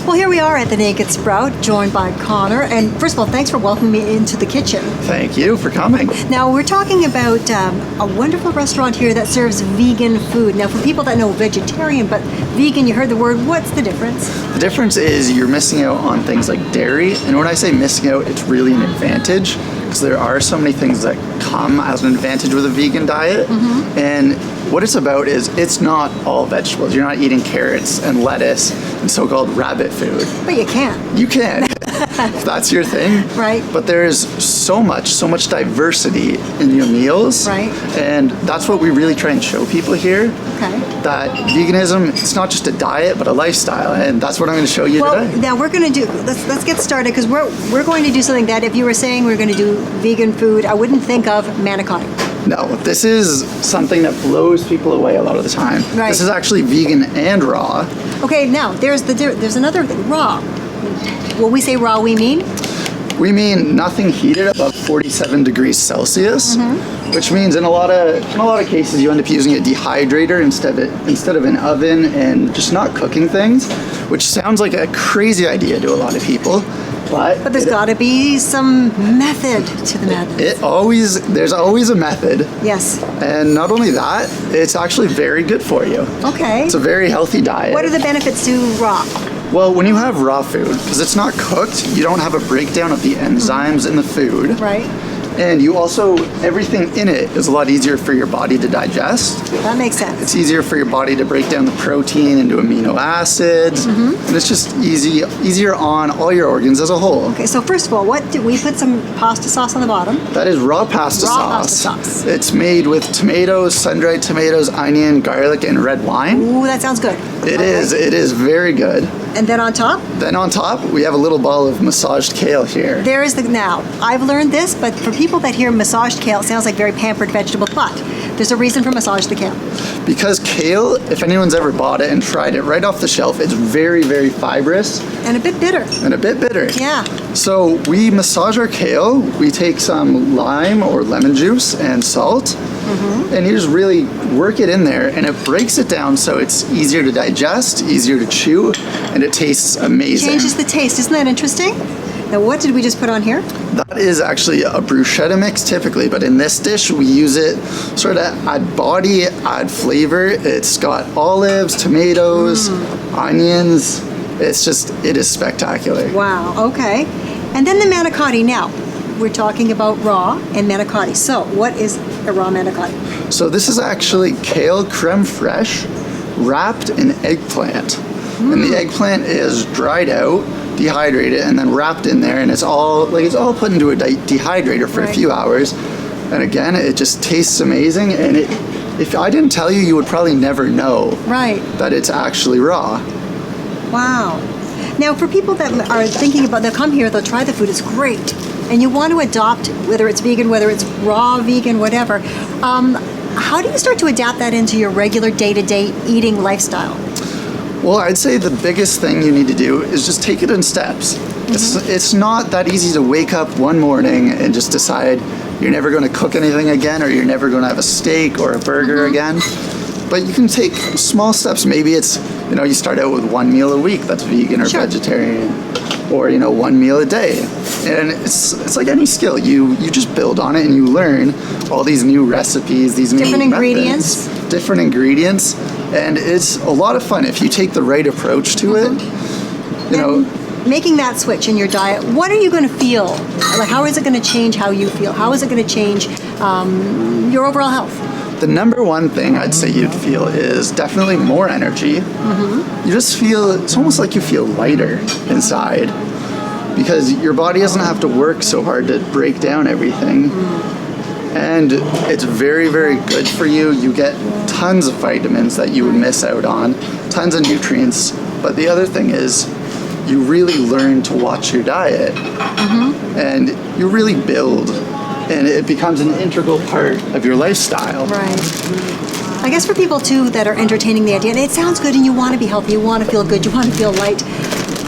Well, here we are at the Naked Sprout, joined by Connor. And first of all, thanks for welcoming me into the kitchen. Thank you for coming. Now, we're talking about a wonderful restaurant here that serves vegan food. Now, for people that know vegetarian, but vegan, you heard the word, what's the difference? The difference is you're missing out on things like dairy. And when I say missing out, it's really an advantage, because there are so many things that come as an advantage with a vegan diet. And what it's about is it's not all vegetables. You're not eating carrots and lettuce and so-called rabbit food. But you can. You can, if that's your thing. Right. But there's so much diversity in your meals. Right. And that's what we really try and show people here. Okay. That veganism, it's not just a diet, but a lifestyle. And that's what I'm going to show you today. Now we're going to do, let's get started, because we're going to do something that if you were saying we're going to do vegan food, I wouldn't think of manicotti. No, this is something that blows people away a lot of the time. Right. This is actually vegan and raw. Okay, now there's another thing, raw. When we say raw, we mean? We mean nothing heated above 47 degrees Celsius, which means in a lot of cases you end up using a dehydrator instead of an oven, and just not cooking things, which sounds like a crazy idea to a lot of people. But there's got to be some method to the madness. There's always a method. Yes. And not only that, it's actually very good for you. Okay. It's a very healthy diet. What are the benefits to raw? Well, when you have raw food, because it's not cooked, you don't have a breakdown of the enzymes in the food. Right. And you also, everything in it is a lot easier for your body to digest. That makes sense. It's easier for your body to break down the protein into amino acids. And it's just easier on all your organs as a whole. Okay, so first of all, what do we put some pasta sauce on the bottom? That is raw pasta sauce. Raw pasta sauce. It's made with tomatoes, sun-dried tomatoes, onion, garlic, and red wine. Ooh, that sounds good. It is very good. And then on top? Then on top, we have a little ball of massaged kale here. Now, I've learned this, but for people that hear massaged kale, it sounds like very pampered vegetable, but there's a reason for massage the kale. Because kale, if anyone's ever bought it and tried it right off the shelf, it's very, very fibrous. And a bit bitter. Yeah. So we massage our kale, we take some lime or lemon juice and salt, and you just really work it in there, and it breaks it down so it's easier to digest, easier to chew, and it tastes amazing. Changes the taste. Isn't that interesting? Now, what did we just put on here? That is actually a bruschetta mix typically, but in this dish we use it sort of add body, add flavor. It's got olives, tomatoes, onions. It is spectacular. Wow, okay. And then the manicotti. Now, we're talking about raw and manicotti. So, what is a raw manicotti? So this is actually kale creme fraiche wrapped in eggplant. And the eggplant is dried out, dehydrated, and then wrapped in there, and it's all put into a dehydrator for a few hours. And again, it just tastes amazing, and if I didn't tell you, you would probably never know that it's actually raw. Wow. Now, for people that are thinking about, they'll come here, they'll try the food, it's great, and you want to adopt, whether it's vegan, whether it's raw, vegan, whatever, how do you start to adapt that into your regular day-to-day eating lifestyle? Well, I'd say the biggest thing you need to do is just take it in steps. It's not that easy to wake up one morning and just decide you're never going to cook anything again, or you're never going to have a steak or a burger again. But you can take small steps. Maybe it's, you start out with one meal a week that's vegan or vegetarian, or, one meal a day. And it's like any skill. You just build on it and you learn all these new recipes, these new different ingredients. Different ingredients. And it's a lot of fun if you take the right approach to it. Making that switch in your diet, what are you going to feel? Like, how is it going to change how you feel? How is it going to change your overall health? The number one thing I'd say you'd feel is definitely more energy. You just feel, it's almost like you feel lighter inside, because your body doesn't have to work so hard to break down everything. And it's very, very good for you. You get tons of vitamins that you would miss out on, tons of nutrients. But the other thing is, you really learn to watch your diet, and you really build, and it becomes an integral part of your lifestyle. Right. I guess for people too that are entertaining the idea, and it sounds good and you want to be healthy, you want to feel good, you want to feel light,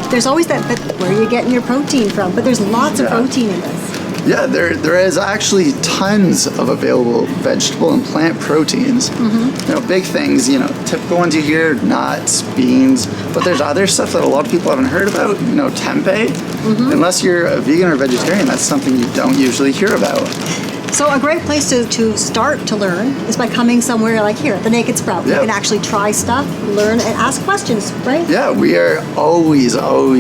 there's always that, but where are you getting your protein from? But there's lots of protein in this. Yeah, there is actually tons of available vegetable and plant proteins. You know, big things, you know, typical ones you hear, nuts, beans, but there's other stuff that a lot of people haven't heard about, you know, tempeh. Unless you're a vegan or vegetarian, that's something you don't usually hear about. So a great place to start to learn is by coming somewhere like here, the Naked Sprout. You Yeah. can actually try stuff, learn, and ask questions, right? Yeah, we are always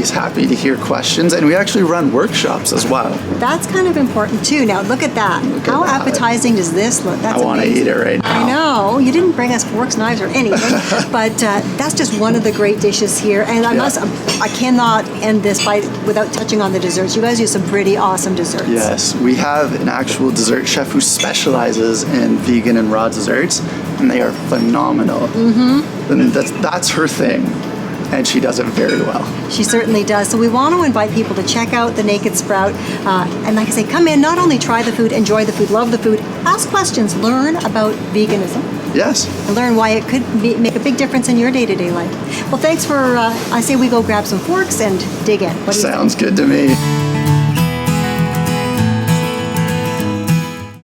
happy to hear questions, and we actually run workshops as well. That's kind of important too. Now look at that. Look at How that. appetizing does this look? That's I want to amazing. eat it right now. I know. You didn't bring us forks, knives, or anything, but that's just one of the great dishes here. And I cannot end this without touching on the desserts. You guys do some pretty awesome desserts. Yes, we have an actual dessert chef who specializes in vegan and raw desserts, and they are phenomenal. And that's her thing, and she does it very well. She certainly does. So we want to invite people to check out the Naked Sprout. And like I say, come in, not only try the food, enjoy the food, love the food, ask questions, learn about veganism, Yes. and learn why it could make a big difference in your day-to-day life. Well, thanks for, I say we go grab some forks and dig in. What do you think? Sounds good to me.